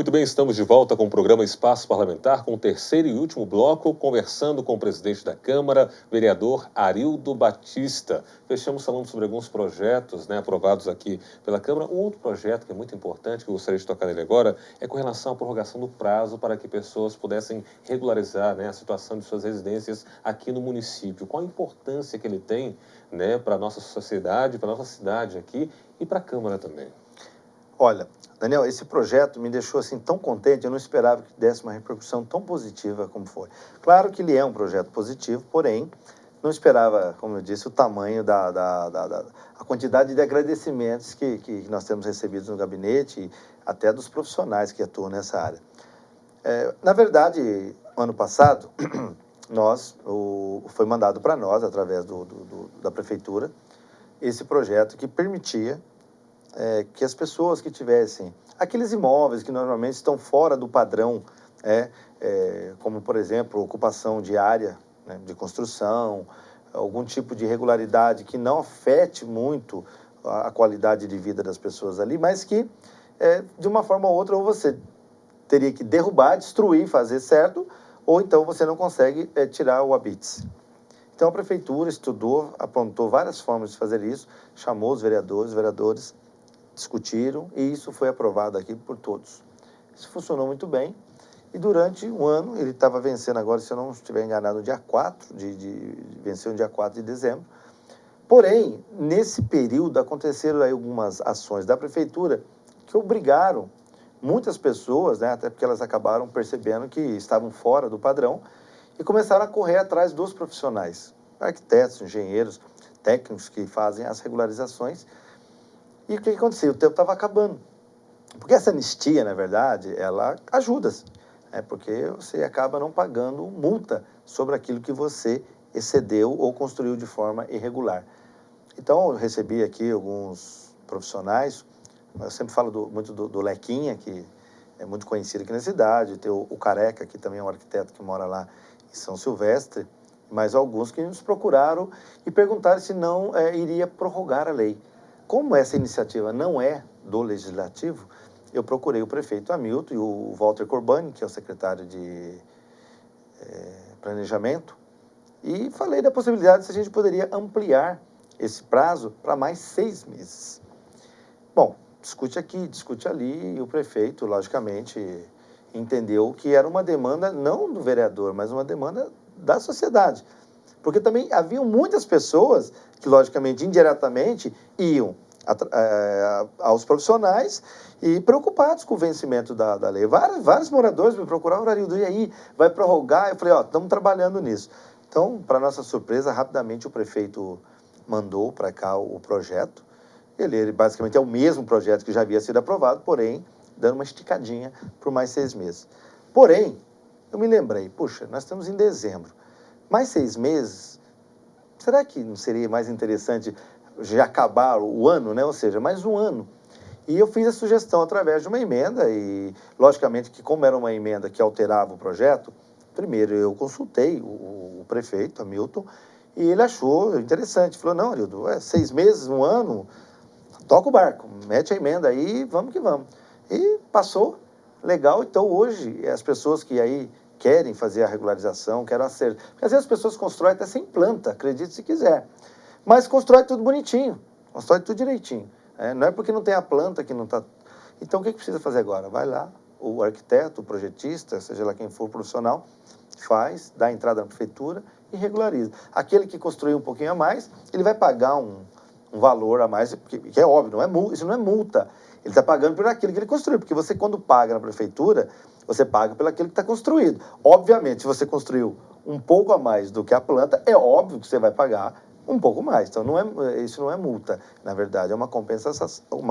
Muito bem, estamos de volta com o programa Espaço Parlamentar, com o terceiro e último bloco, conversando com o presidente da Câmara, vereador Arildo Batista. Fechamos falando sobre alguns projetos, aprovados aqui pela Câmara. Um outro projeto que é muito importante, que eu gostaria de tocar nele agora, é com relação à prorrogação do prazo para que pessoas pudessem regularizar, a situação de suas residências aqui no município. Qual a importância que ele tem, para a nossa sociedade, para a nossa cidade aqui e para a Câmara também? Olha, Daniel, esse projeto me deixou assim tão contente, eu não esperava que desse uma repercussão tão positiva como foi. Claro que ele é um projeto positivo, porém, não esperava, como eu disse, o tamanho a quantidade de agradecimentos que nós temos recebidos no gabinete e até dos profissionais que atuam nessa área. Na verdade, ano passado, foi mandado para nós, através da Prefeitura, esse projeto que permitia que as pessoas que tivessem aqueles imóveis que normalmente estão fora do padrão, como, por exemplo, ocupação de área, de construção, algum tipo de irregularidade que não afete muito a qualidade de vida das pessoas ali, mas que, de uma forma ou outra, ou você teria que derrubar, destruir, fazer certo, ou então você não consegue tirar o habite. Então, a Prefeitura estudou, apontou várias formas de fazer isso, chamou os vereadores discutiram e isso foi aprovado aqui por todos. Isso funcionou muito bem e durante um ano, ele estava vencendo agora, se eu não estiver enganado, no dia 4, venceu no dia 4 de dezembro. Porém, nesse período aconteceram aí algumas ações da Prefeitura que obrigaram muitas pessoas, até porque elas acabaram percebendo que estavam fora do padrão e começaram a correr atrás dos profissionais, arquitetos, engenheiros, técnicos que fazem as regularizações. E o que aconteceu? O tempo estava acabando. Porque essa anistia, na verdade, ela ajuda, porque você acaba não pagando multa sobre aquilo que você excedeu ou construiu de forma irregular. Então, eu recebi aqui alguns profissionais, eu sempre falo muito do Lequinha, que é muito conhecido aqui na cidade, tem o Careca, que também é um arquiteto que mora lá em São Silvestre, mas alguns que nos procuraram e perguntaram se não iria prorrogar a lei. Como essa iniciativa não é do Legislativo, eu procurei o prefeito Hamilton e o Walter Corbani, que é o secretário de Planejamento, e falei da possibilidade se a gente poderia ampliar esse prazo para mais 6 meses. Bom, discute aqui, discute ali, e o prefeito, logicamente, entendeu que era uma demanda não do vereador, mas uma demanda da sociedade. Porque também haviam muitas pessoas que, logicamente, indiretamente, iam aos profissionais e preocupados com o vencimento da lei. Vários moradores me procuraram, Arildo, e aí, vai prorrogar? Eu falei, estamos trabalhando nisso. Então, para nossa surpresa, rapidamente o prefeito mandou para cá o projeto. Ele basicamente é o mesmo projeto que já havia sido aprovado, porém, dando uma esticadinha por mais 6 meses. Porém, eu me lembrei, puxa, nós estamos em dezembro. Mais 6 meses, será que não seria mais interessante já acabar o ano, Ou seja, mais um ano. E eu fiz a sugestão através de uma emenda e, logicamente, que como era uma emenda que alterava o projeto, primeiro eu consultei o prefeito, Hamilton, e ele achou interessante. Falou, não, Arildo, 6 meses, um ano, toca o barco, mete a emenda aí, vamos que vamos. E passou, legal. Então, hoje, as pessoas que aí querem fazer a regularização, querem acertar. Porque às vezes as pessoas constroem até sem planta, acredite se quiser. Mas constrói tudo bonitinho, constrói tudo direitinho. Não é porque não tem a planta que não está... Então, o que precisa fazer agora? Vai lá, o arquiteto, o projetista, seja lá quem for o profissional, faz, dá a entrada na prefeitura e regulariza. Aquele que construiu um pouquinho a mais, ele vai pagar um valor a mais, que é óbvio, isso não é multa. Ele está pagando por aquilo que ele construiu, porque você, quando paga na prefeitura, você paga pelo aquilo que está construído. Obviamente, se você construiu um pouco a mais do que a planta, é óbvio que você vai pagar um pouco mais. Então, isso não é multa, na verdade, é uma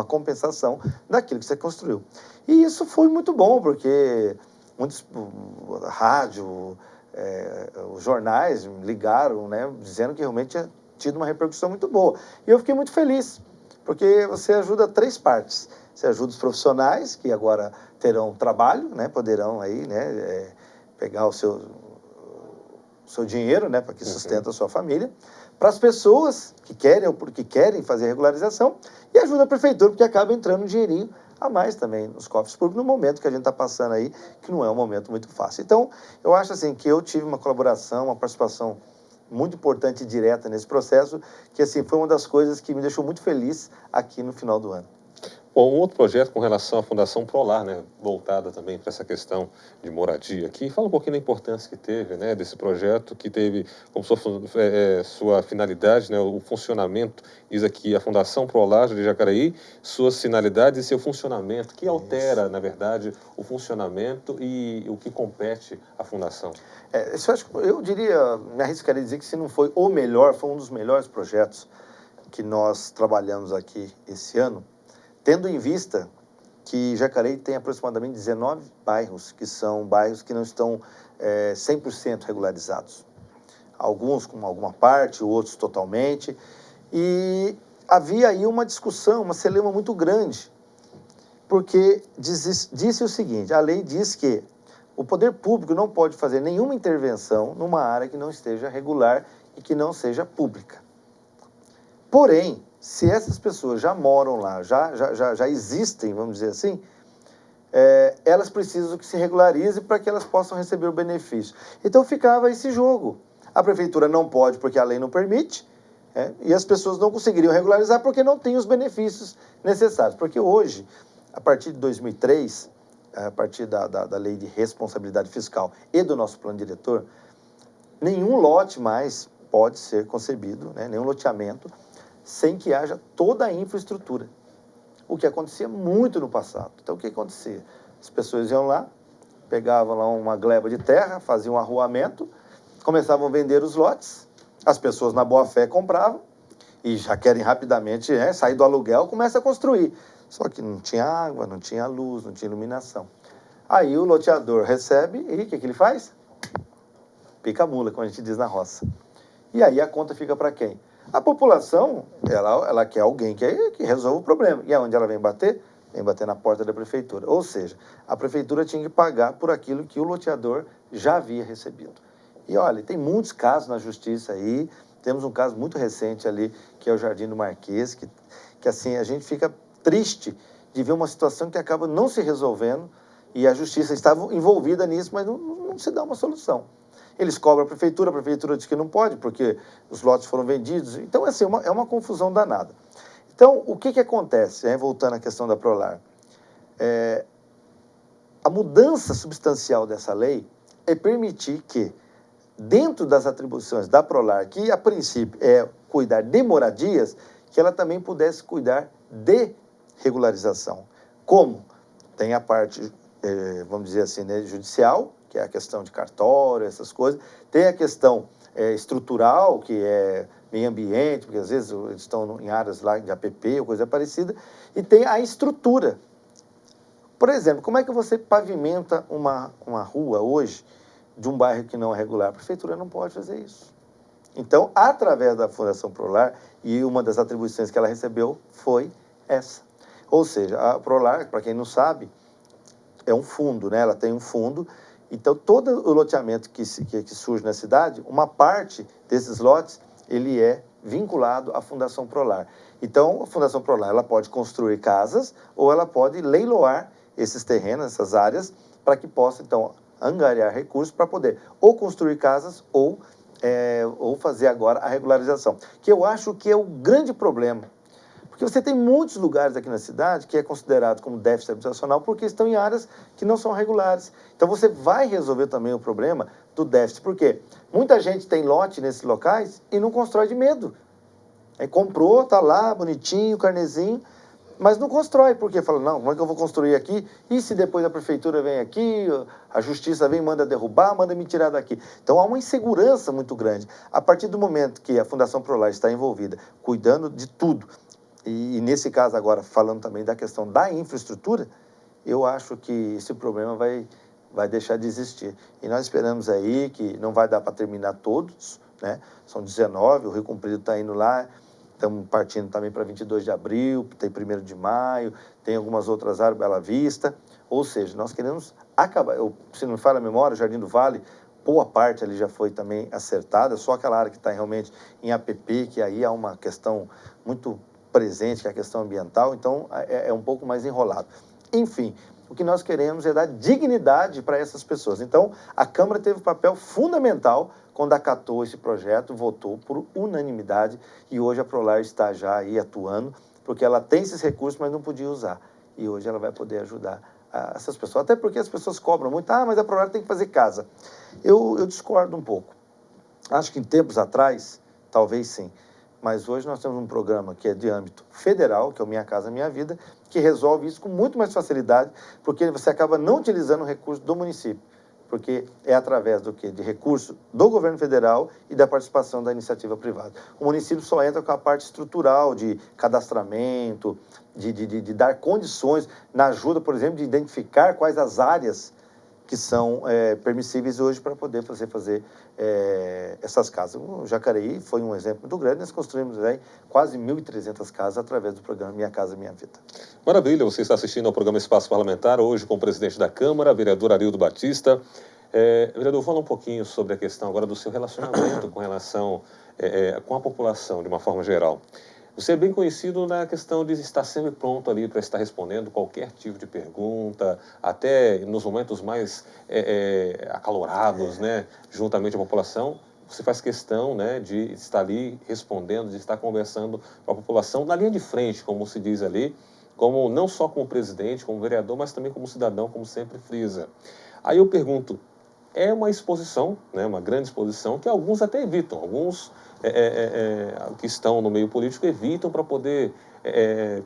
compensação daquilo que você construiu. E isso foi muito bom, porque muitos rádio, os jornais me ligaram, dizendo que realmente tinha tido uma repercussão muito boa. E eu fiquei muito feliz, porque você ajuda 3 partes. Você ajuda os profissionais, que agora terão trabalho, poderão aí, pegar o seu dinheiro, para que sustenta a sua família, para as pessoas que querem ou porque querem fazer regularização, e ajuda a prefeitura, porque acaba entrando um dinheirinho a mais também nos cofres públicos, no momento que a gente está passando aí, que não é um momento muito fácil. Então, eu acho assim que eu tive uma colaboração, uma participação muito importante e direta nesse processo, que assim foi uma das coisas que me deixou muito feliz aqui no final do ano. Bom, um outro projeto com relação à Fundação Prolar, né, voltada também para essa questão de moradia aqui. Fala um pouquinho da importância que teve, né, desse projeto que teve como sua finalidade, né, o funcionamento, diz aqui a Fundação Prolar de Jacareí, suas finalidades e seu funcionamento, que altera, na verdade, o funcionamento e o que compete à Fundação. Eu diria, me arriscaria dizer que se não foi o melhor, foi um dos melhores projetos que nós trabalhamos aqui esse ano, tendo em vista que Jacareí tem aproximadamente 19 bairros, que são bairros que não estão 100% regularizados. Alguns com alguma parte, outros totalmente. E havia aí uma discussão, uma celeuma muito grande, porque disse o seguinte, a lei diz que o poder público não pode fazer nenhuma intervenção numa área que não esteja regular e que não seja pública. Porém, se essas pessoas já moram lá, já existem, vamos dizer assim, elas precisam que se regularize para que elas possam receber o benefício. Então ficava esse jogo. A prefeitura não pode porque a lei não permite, e as pessoas não conseguiriam regularizar porque não têm os benefícios necessários. Porque hoje, a partir de 2003, a partir da lei de responsabilidade fiscal e do nosso plano diretor, nenhum lote mais pode ser concebido, nenhum loteamento, sem que haja toda a infraestrutura. O que acontecia muito no passado. Então, o que acontecia? As pessoas iam lá, pegavam lá uma gleba de terra, faziam um arruamento, começavam a vender os lotes, as pessoas na boa fé compravam e já querem rapidamente sair do aluguel, começa a construir. Só que não tinha água, não tinha luz, não tinha iluminação. Aí o loteador recebe e o que ele faz? Pica a mula, como a gente diz na roça. E aí a conta fica para quem? A população, ela quer alguém que resolva o problema. E aonde ela vem bater? Vem bater na porta da prefeitura. Ou seja, a prefeitura tinha que pagar por aquilo que o loteador já havia recebido. E olha, tem muitos casos na justiça aí. Temos um caso muito recente ali, que é o Jardim do Marquês, que assim, a gente fica triste de ver uma situação que acaba não se resolvendo e a justiça estava envolvida nisso, mas não se dá uma solução. Eles cobram a prefeitura diz que não pode, porque os lotes foram vendidos. Então, assim, é uma confusão danada. Então, o que acontece, voltando à questão da Prolar? A mudança substancial dessa lei é permitir que, dentro das atribuições da Prolar, que a princípio é cuidar de moradias, que ela também pudesse cuidar de regularização. Como? Tem a parte, vamos dizer assim, judicial, que é a questão de cartório, essas coisas. Tem a questão estrutural, que é meio ambiente, porque às vezes eles estão em áreas lá de APP ou coisa parecida. E tem a estrutura. Por exemplo, como é que você pavimenta uma rua hoje de um bairro que não é regular? A prefeitura não pode fazer isso. Então, através da Fundação Prolar, e uma das atribuições que ela recebeu foi essa. Ou seja, a Prolar, para quem não sabe, é um fundo, Ela tem um fundo. Então, todo o loteamento que surge na cidade, uma parte desses lotes, ele é vinculado à Fundação Prolar. Então, a Fundação Prolar, ela pode construir casas ou ela pode leiloar esses terrenos, essas áreas, para que possa, então, angariar recursos para poder ou construir casas ou fazer agora a regularização. Que eu acho que é o grande problema. Porque você tem muitos lugares aqui na cidade que é considerado como déficit habitacional porque estão em áreas que não são regulares. Então você vai resolver também o problema do déficit. Por quê? Muita gente tem lote nesses locais e não constrói de medo. Comprou, está lá, bonitinho, carnezinho, mas não constrói. Porque fala, não, como é que eu vou construir aqui? E se depois a prefeitura vem aqui, a justiça vem, manda derrubar, manda me tirar daqui. Então há uma insegurança muito grande. A partir do momento que a Fundação Prolar está envolvida, cuidando de tudo, e nesse caso agora, falando também da questão da infraestrutura, eu acho que esse problema vai deixar de existir. E nós esperamos aí que não vai dar para terminar todos, São 19, o Rio Comprido está indo lá, estamos partindo também para 22 de abril, tem 1º de maio, tem algumas outras áreas, Bela Vista. Ou seja, nós queremos acabar, se não me falha a memória, o Jardim do Vale, boa parte ali já foi também acertada, só aquela área que está realmente em APP, que aí há uma questão muito presente, que é a questão ambiental, então é um pouco mais enrolado. Enfim, o que nós queremos é dar dignidade para essas pessoas. Então, a Câmara teve um papel fundamental quando acatou esse projeto, votou por unanimidade e hoje a Prolar está já aí atuando, porque ela tem esses recursos, mas não podia usar. E hoje ela vai poder ajudar essas pessoas. Até porque as pessoas cobram muito, mas a Prolar tem que fazer casa. Eu discordo um pouco. Acho que em tempos atrás, talvez sim, mas hoje nós temos um programa que é de âmbito federal, que é o Minha Casa Minha Vida, que resolve isso com muito mais facilidade, porque você acaba não utilizando o recurso do município, porque é através do quê? De recurso do governo federal e da participação da iniciativa privada. O município só entra com a parte estrutural de cadastramento, de dar condições na ajuda, por exemplo, de identificar quais as áreas que são permissíveis hoje para poder fazer essas casas. O Jacareí foi um exemplo muito grande, nós construímos quase 1.300 casas através do programa Minha Casa Minha Vida. Maravilha, você está assistindo ao programa Espaço Parlamentar, hoje com o presidente da Câmara, vereador Arildo Batista. Vereador, fala um pouquinho sobre a questão agora do seu relacionamento com relação com a população, de uma forma geral. Você é bem conhecido na questão de estar sempre pronto ali para estar respondendo qualquer tipo de pergunta, até nos momentos mais acalorados, né, juntamente à população. Você faz questão, né, de estar ali respondendo, de estar conversando com a população na linha de frente, como se diz ali, como não só como presidente, como vereador, mas também como cidadão, como sempre frisa. Aí eu pergunto, é uma exposição, né, uma grande exposição, que alguns até evitam, alguns que estão no meio político evitam para poder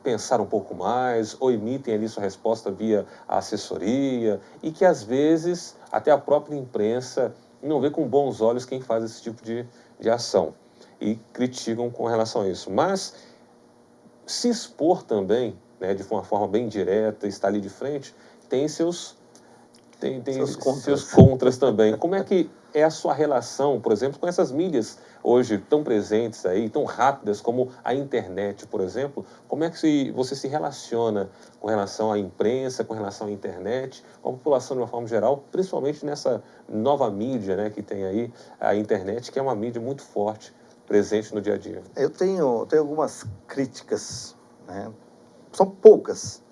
pensar um pouco mais, ou emitem ali sua resposta via assessoria, e que às vezes até a própria imprensa não vê com bons olhos quem faz esse tipo de ação, e criticam com relação a isso. Mas se expor também, né, de uma forma bem direta, estar ali de frente, tem seus contras também. Como é que é a sua relação, por exemplo, com essas mídias hoje tão presentes aí, tão rápidas como a internet, por exemplo? Como é que você se relaciona com relação à imprensa, com relação à internet, com a população de uma forma geral, principalmente nessa nova mídia, né, que tem aí, a internet, que é uma mídia muito forte, presente no dia a dia? Eu tenho algumas críticas, né? São poucas,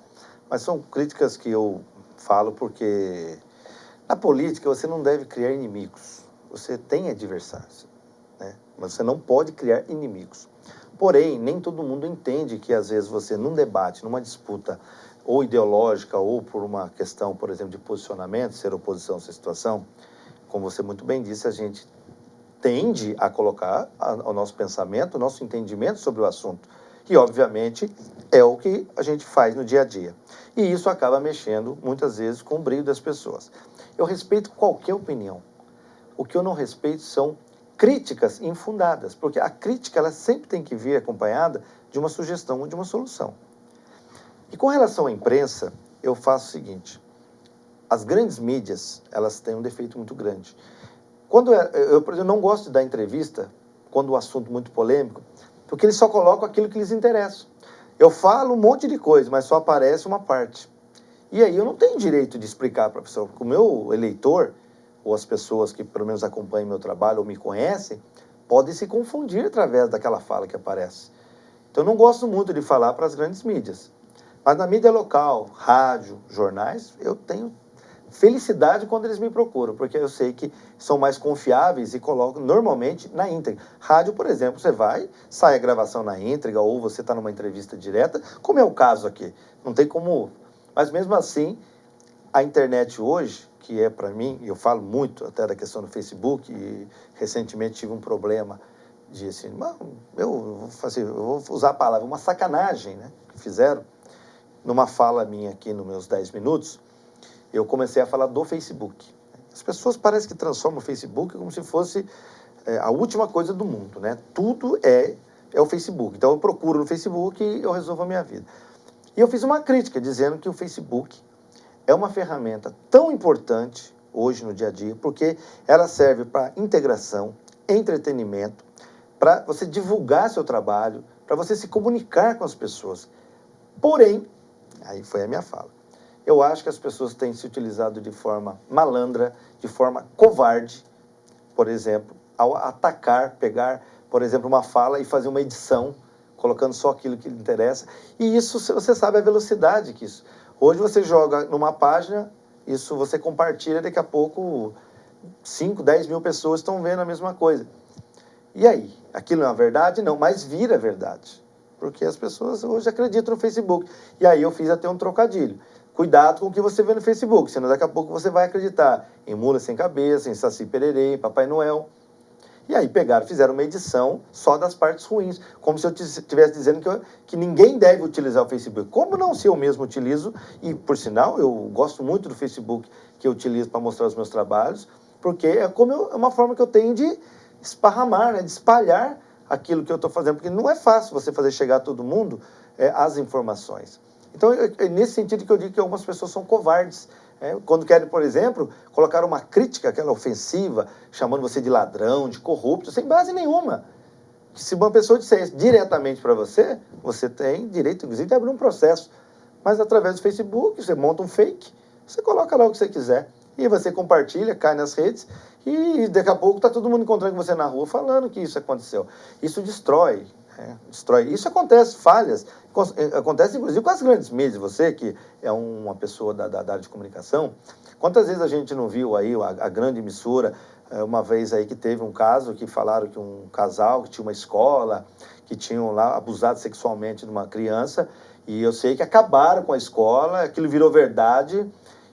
mas são críticas que eu falo porque na política você não deve criar inimigos. Você tem adversários, né? Mas você não pode criar inimigos. Porém, nem todo mundo entende que às vezes você num debate, numa disputa ou ideológica ou por uma questão, por exemplo, de posicionamento, ser oposição, ser situação, como você muito bem disse, a gente tende a colocar o nosso pensamento, o nosso entendimento sobre o assunto. E, obviamente, é o que a gente faz no dia a dia. E isso acaba mexendo, muitas vezes, com o brilho das pessoas. Eu respeito qualquer opinião. O que eu não respeito são críticas infundadas, porque a crítica ela sempre tem que vir acompanhada de uma sugestão ou de uma solução. E com relação à imprensa, eu faço o seguinte, as grandes mídias, elas têm um defeito muito grande. Eu, por exemplo, não gosto de dar entrevista quando o assunto é muito polêmico, porque eles só colocam aquilo que lhes interessa. Eu falo um monte de coisa, mas só aparece uma parte. E aí eu não tenho direito de explicar para a pessoa, porque o meu eleitor, ou as pessoas que pelo menos acompanham meu trabalho ou me conhecem, podem se confundir através daquela fala que aparece. Então eu não gosto muito de falar para as grandes mídias. Mas na mídia local, rádio, jornais, eu tenho felicidade quando eles me procuram, porque eu sei que são mais confiáveis e colocam normalmente na íntegra. Rádio, por exemplo, você vai, sai a gravação na íntegra ou você está numa entrevista direta, como é o caso aqui. Não tem como... Mas mesmo assim, a internet hoje, que é para mim, eu falo muito até da questão do Facebook, e recentemente tive um problema de assim, eu vou usar a palavra, uma sacanagem, né, que fizeram numa fala minha aqui nos meus 10 minutos, eu comecei a falar do Facebook. As pessoas parecem que transformam o Facebook como se fosse a última coisa do mundo, né? Tudo é o Facebook. Então eu procuro no Facebook e eu resolvo a minha vida. E eu fiz uma crítica dizendo que o Facebook é uma ferramenta tão importante hoje no dia a dia, porque ela serve para integração, entretenimento, para você divulgar seu trabalho, para você se comunicar com as pessoas. Porém, aí foi a minha fala, eu acho que as pessoas têm se utilizado de forma malandra, de forma covarde, por exemplo, ao atacar, pegar, por exemplo, uma fala e fazer uma edição, colocando só aquilo que lhe interessa. E isso, você sabe a velocidade que isso... Hoje você joga numa página, isso você compartilha, daqui a pouco 5, 10 mil pessoas estão vendo a mesma coisa. E aí? Aquilo é uma verdade? Não, mas vira verdade. Porque as pessoas hoje acreditam no Facebook. E aí eu fiz até um trocadilho. Cuidado com o que você vê no Facebook, senão daqui a pouco você vai acreditar em mula sem cabeça, em Saci Pererê, em Papai Noel. E aí pegaram, fizeram uma edição só das partes ruins, como se eu estivesse dizendo que ninguém deve utilizar o Facebook. Como não, se eu mesmo utilizo, e por sinal eu gosto muito do Facebook que eu utilizo para mostrar os meus trabalhos, porque é uma forma que eu tenho de esparramar, né, de espalhar aquilo que eu estou fazendo, porque não é fácil você fazer chegar a todo mundo as informações. Então é nesse sentido que eu digo que algumas pessoas são covardes, quando querem, por exemplo, colocar uma crítica, aquela ofensiva, chamando você de ladrão, de corrupto, sem base nenhuma. Que se uma pessoa disser isso diretamente para você, você tem direito, inclusive, de abrir um processo. Mas através do Facebook, você monta um fake, você coloca lá o que você quiser. E você compartilha, cai nas redes, e daqui a pouco está todo mundo encontrando você na rua falando que isso aconteceu. Isso destrói. Destrói. Isso acontece, falhas. Acontece, inclusive, com as grandes mídias. Você, que é uma pessoa da área de comunicação, quantas vezes a gente não viu aí a grande emissora, uma vez aí que teve um caso que falaram que um casal que tinha uma escola, que tinham lá abusado sexualmente de uma criança, e eu sei que acabaram com a escola, aquilo virou verdade,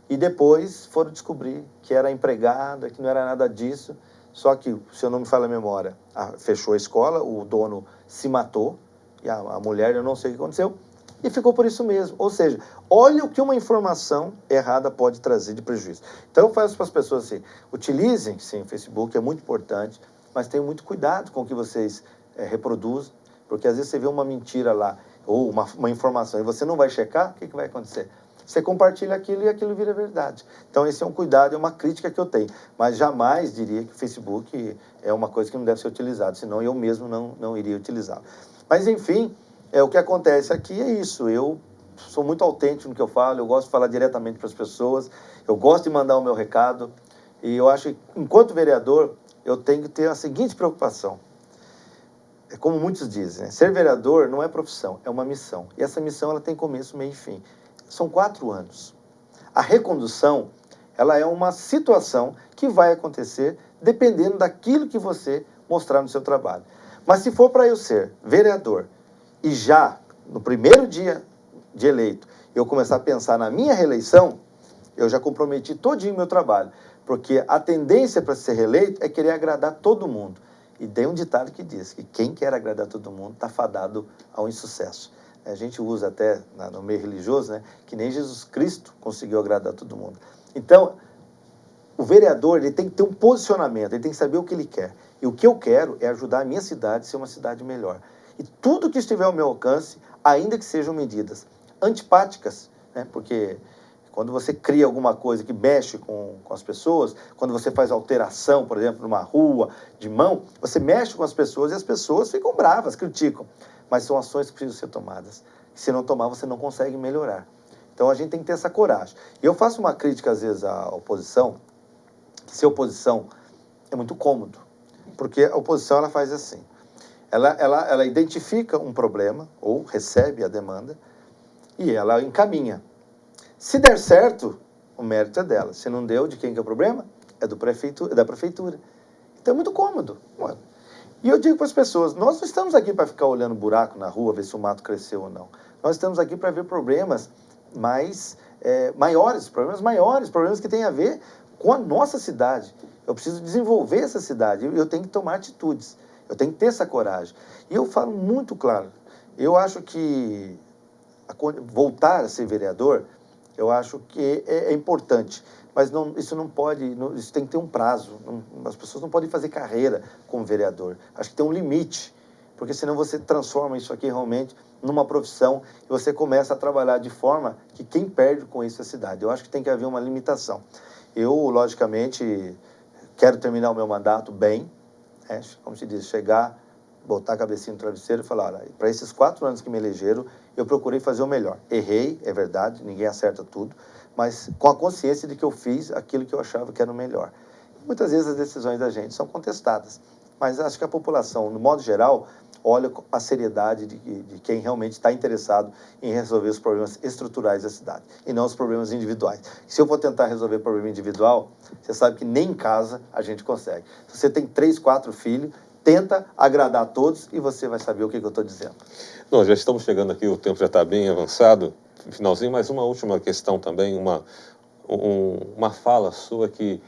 e depois foram descobrir que era empregada, que não era nada disso. Só que, se eu não me falha a memória, fechou a escola, o dono se matou, e a mulher, eu não sei o que aconteceu, e ficou por isso mesmo. Ou seja, olha o que uma informação errada pode trazer de prejuízo. Então eu faço para as pessoas assim, utilizem, sim, o Facebook, é muito importante, mas tenham muito cuidado com o que vocês reproduzem, porque às vezes você vê uma mentira lá, ou uma informação, e você não vai checar, o que vai acontecer? Você compartilha aquilo e aquilo vira verdade. Então esse é um cuidado, é uma crítica que eu tenho. Mas jamais diria que o Facebook é uma coisa que não deve ser utilizada, senão eu mesmo não iria utilizá-lo. Mas enfim, o que acontece aqui é isso. Eu sou muito autêntico no que eu falo, eu gosto de falar diretamente para as pessoas, eu gosto de mandar o meu recado, e eu acho que, enquanto vereador, eu tenho que ter a seguinte preocupação. É como muitos dizem, né? Ser vereador não é profissão, é uma missão. E essa missão ela tem começo, meio e fim. São 4 anos. A recondução, ela é uma situação que vai acontecer dependendo daquilo que você mostrar no seu trabalho. Mas se for para eu ser vereador e já no primeiro dia de eleito eu começar a pensar na minha reeleição, eu já comprometi todinho o meu trabalho. Porque a tendência para ser reeleito é querer agradar todo mundo. E tem um ditado que diz que quem quer agradar todo mundo está fadado ao insucesso. A gente usa até no meio religioso, né, que nem Jesus Cristo conseguiu agradar todo mundo. Então, o vereador ele tem que ter um posicionamento, ele tem que saber o que ele quer. E o que eu quero é ajudar a minha cidade a ser uma cidade melhor. E tudo que estiver ao meu alcance, ainda que sejam medidas antipáticas, né, porque quando você cria alguma coisa que mexe com as pessoas, quando você faz alteração, por exemplo, numa rua, de mão, você mexe com as pessoas e as pessoas ficam bravas, criticam. Mas são ações que precisam ser tomadas. Se não tomar, você não consegue melhorar. Então a gente tem que ter essa coragem. E eu faço uma crítica, às vezes, à oposição, que ser oposição é muito cômodo. Porque a oposição ela faz assim. Ela identifica um problema, ou recebe a demanda, e ela encaminha. Se der certo, o mérito é dela. Se não deu, de quem que é o problema? É da prefeitura. Então é muito cômodo. E eu digo para as pessoas, nós não estamos aqui para ficar olhando buraco na rua, ver se o mato cresceu ou não. Nós estamos aqui para ver problemas maiores, problemas que têm a ver com a nossa cidade. Eu preciso desenvolver essa cidade, eu tenho que tomar atitudes, eu tenho que ter essa coragem. E eu falo muito claro, eu acho que voltar a ser vereador, eu acho que é importante. Mas isso não pode, isso tem que ter um prazo. As pessoas não podem fazer carreira como vereador. Acho que tem um limite, porque senão você transforma isso aqui realmente numa profissão e você começa a trabalhar de forma que quem perde com isso é a cidade. Eu acho que tem que haver uma limitação. Eu, logicamente, quero terminar o meu mandato bem, como se diz, chegar, botar a cabecinha no travesseiro e falar, olha, para esses 4 anos que me elegeram, eu procurei fazer o melhor. Errei, é verdade, ninguém acerta tudo, mas com a consciência de que eu fiz aquilo que eu achava que era o melhor. Muitas vezes as decisões da gente são contestadas, Mas acho que a população, no modo geral, olha a seriedade de quem realmente está interessado em resolver os problemas estruturais da cidade, e não os problemas individuais. Se eu for tentar resolver problema individual, você sabe que nem em casa a gente consegue. Se você tem 3, 4 filhos, tenta agradar a todos e você vai saber o que eu estou dizendo. Não, já estamos chegando aqui, o tempo já está bem avançado, finalzinho, mas uma última questão também, uma fala sua que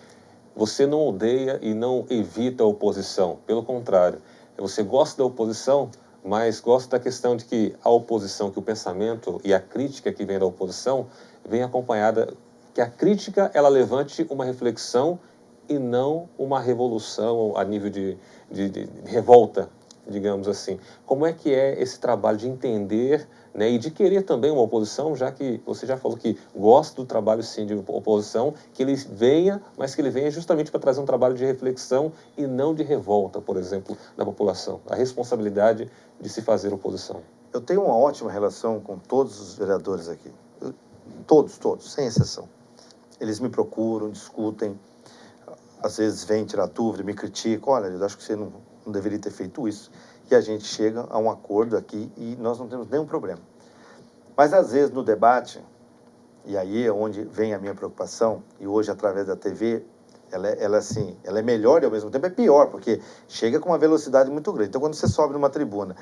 você não odeia e não evita a oposição, pelo contrário, você gosta da oposição, mas gosta da questão de que a oposição, que o pensamento e a crítica que vem da oposição vem acompanhada, que a crítica ela levante uma reflexão e não uma revolução a nível de revolta, digamos assim. Como é que é esse trabalho de entender, né, e de querer também uma oposição, já que você já falou que gosta do trabalho sim de oposição, que ele venha, mas que ele venha justamente para trazer um trabalho de reflexão e não de revolta, por exemplo, da população. A responsabilidade de se fazer oposição. Eu tenho uma ótima relação com todos os vereadores aqui. Todos, sem exceção. Eles me procuram, discutem, às vezes vêm tirar dúvida, me criticam. Olha, eu acho que você não deveria ter feito isso. E a gente chega a um acordo aqui e nós não temos nenhum problema. Mas, às vezes, no debate, e aí é onde vem a minha preocupação, e hoje, através da TV, ela é melhor e, ao mesmo tempo, é pior, porque chega com uma velocidade muito grande. Então, quando você sobe numa tribuna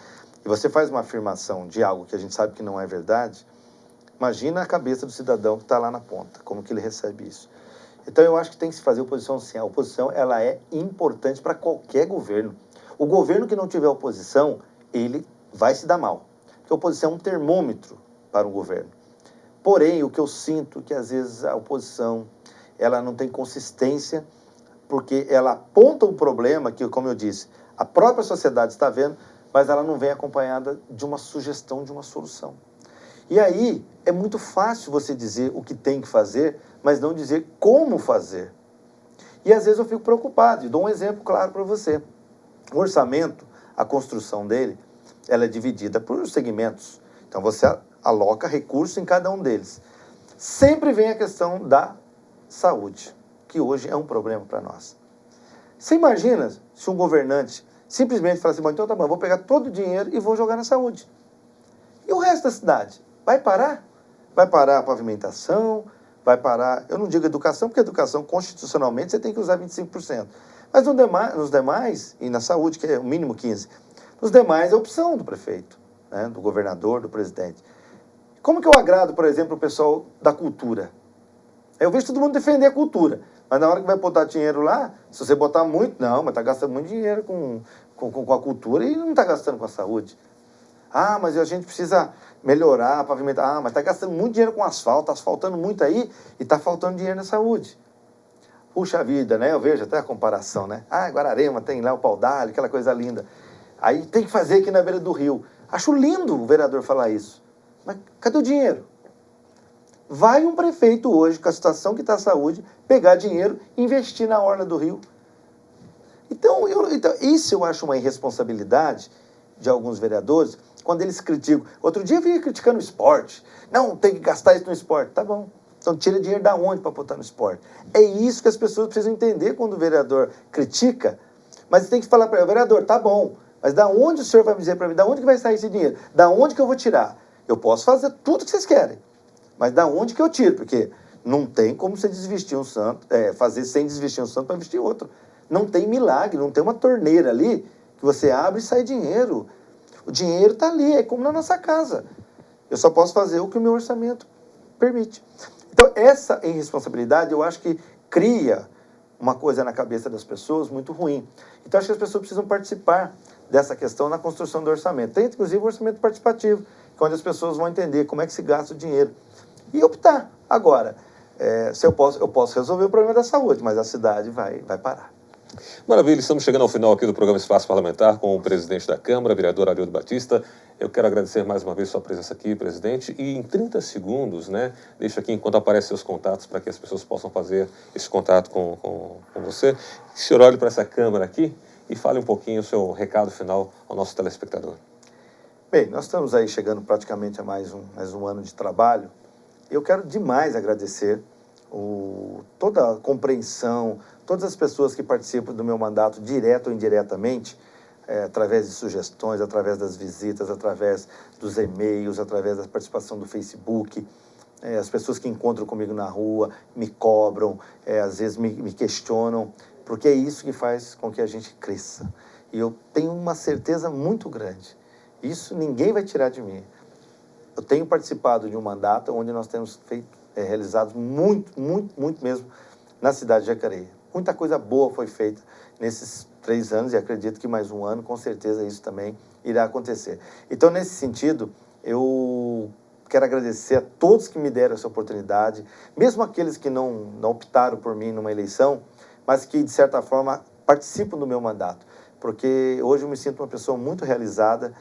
e você faz uma afirmação de algo que a gente sabe que não é verdade, imagina a cabeça do cidadão que está lá na ponta, como que ele recebe isso. Então, eu acho que tem que se fazer oposição sim. A oposição, ela é importante para qualquer governo. O governo que não tiver oposição, ele vai se dar mal. Porque a oposição é um termômetro para o governo. Porém, o que eu sinto é que, às vezes, a oposição, ela não tem consistência, porque ela aponta um problema que, como eu disse, a própria sociedade está vendo, mas ela não vem acompanhada de uma sugestão, de uma solução. E aí, é muito fácil você dizer o que tem que fazer, mas não dizer como fazer. E às vezes eu fico preocupado, e dou um exemplo claro para você. O orçamento, a construção dele, ela é dividida por segmentos. Então você aloca recursos em cada um deles. Sempre vem a questão da saúde, que hoje é um problema para nós. Você imagina se um governante simplesmente fala assim, bom, então tá bom, eu vou pegar todo o dinheiro e vou jogar na saúde. E o resto da cidade? Vai parar? Vai parar a pavimentação, vai parar, eu não digo educação, porque educação constitucionalmente você tem que usar 25%. Mas nos demais, e na saúde, que é o mínimo 15%, nos demais é opção do prefeito, né, do governador, do presidente. Como que eu agrado, por exemplo, o pessoal da cultura? Eu vejo todo mundo defender a cultura, mas na hora que vai botar dinheiro lá, se você botar muito, não, mas está gastando muito dinheiro com a cultura e não está gastando com a saúde. Ah, mas a gente precisa melhorar, pavimentar. Ah, mas está gastando muito dinheiro com asfalto, está asfaltando muito aí e está faltando dinheiro na saúde. Puxa vida, né? Eu vejo até a comparação, né? Ah, Guararema tem lá o Pau d'Alho, aquela coisa linda. Aí tem que fazer aqui na beira do rio. Acho lindo o vereador falar isso. Mas cadê o dinheiro? Vai um prefeito hoje, com a situação que está a saúde, pegar dinheiro e investir na orla do rio. Então, isso eu acho uma irresponsabilidade de alguns vereadores, quando eles criticam. Outro dia eu vinha criticando o esporte. Não, tem que gastar isso no esporte. Tá bom. Então tira dinheiro da onde para botar no esporte? É isso que as pessoas precisam entender quando o vereador critica, mas tem que falar para ele, vereador, tá bom, mas da onde o senhor vai me dizer para mim, da onde que vai sair esse dinheiro? Da onde que eu vou tirar? Eu posso fazer tudo que vocês querem, mas da onde que eu tiro? Porque não tem como você desvestir um santo, fazer sem desvestir um santo para vestir outro. Não tem milagre, não tem uma torneira ali que você abre e sai dinheiro. O dinheiro está ali, é como na nossa casa. Eu só posso fazer o que o meu orçamento permite. Então, essa irresponsabilidade, eu acho que cria uma coisa na cabeça das pessoas muito ruim. Então, acho que as pessoas precisam participar dessa questão na construção do orçamento. Tem, inclusive, o orçamento participativo, que é onde as pessoas vão entender como é que se gasta o dinheiro. E optar. Agora, se eu posso resolver o problema da saúde, mas a cidade vai parar. Maravilha, estamos chegando ao final aqui do programa Espaço Parlamentar com o presidente da Câmara, vereador Arildo Batista. Eu quero agradecer mais uma vez sua presença aqui, presidente, e em 30 segundos, né, deixa aqui enquanto aparecem seus contatos para que as pessoas possam fazer esse contato com você. Que o senhor olhe para essa câmera aqui e fale um pouquinho o seu recado final ao nosso telespectador. Bem, nós estamos aí chegando praticamente a mais um ano de trabalho. Eu quero demais agradecer toda a compreensão, todas as pessoas que participam do meu mandato, direto ou indiretamente, através de sugestões, através das visitas, através dos e-mails, através da participação do Facebook, as pessoas que encontram comigo na rua, me cobram, às vezes me questionam, porque é isso que faz com que a gente cresça. E eu tenho uma certeza muito grande, isso ninguém vai tirar de mim. Eu tenho participado de um mandato onde nós temos realizado muito mesmo na cidade de Jacareí. Muita coisa boa foi feita nesses 3 anos e acredito que mais um ano, com certeza, isso também irá acontecer. Então, nesse sentido, eu quero agradecer a todos que me deram essa oportunidade, mesmo aqueles que não optaram por mim numa eleição, mas que, de certa forma, participam do meu mandato. Porque hoje eu me sinto uma pessoa muito realizada,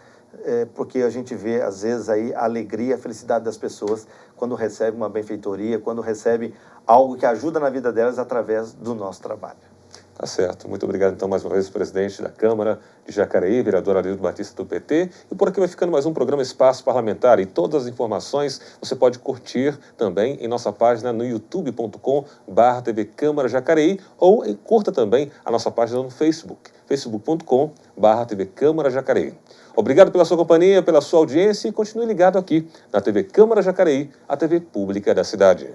porque a gente vê, às vezes, aí a alegria, a felicidade das pessoas quando recebe uma benfeitoria, quando recebe algo que ajuda na vida delas através do nosso trabalho. Tá certo. Muito obrigado, então, mais uma vez, presidente da Câmara de Jacareí, vereador Arildo Batista do PT. E por aqui vai ficando mais um programa Espaço Parlamentar. E todas as informações você pode curtir também em nossa página no youtube.com/TV Câmara Jacareí ou curta também a nossa página no Facebook, facebook.com/TV Câmara Jacareí. Obrigado pela sua companhia, pela sua audiência e continue ligado aqui na TV Câmara Jacareí, a TV pública da cidade.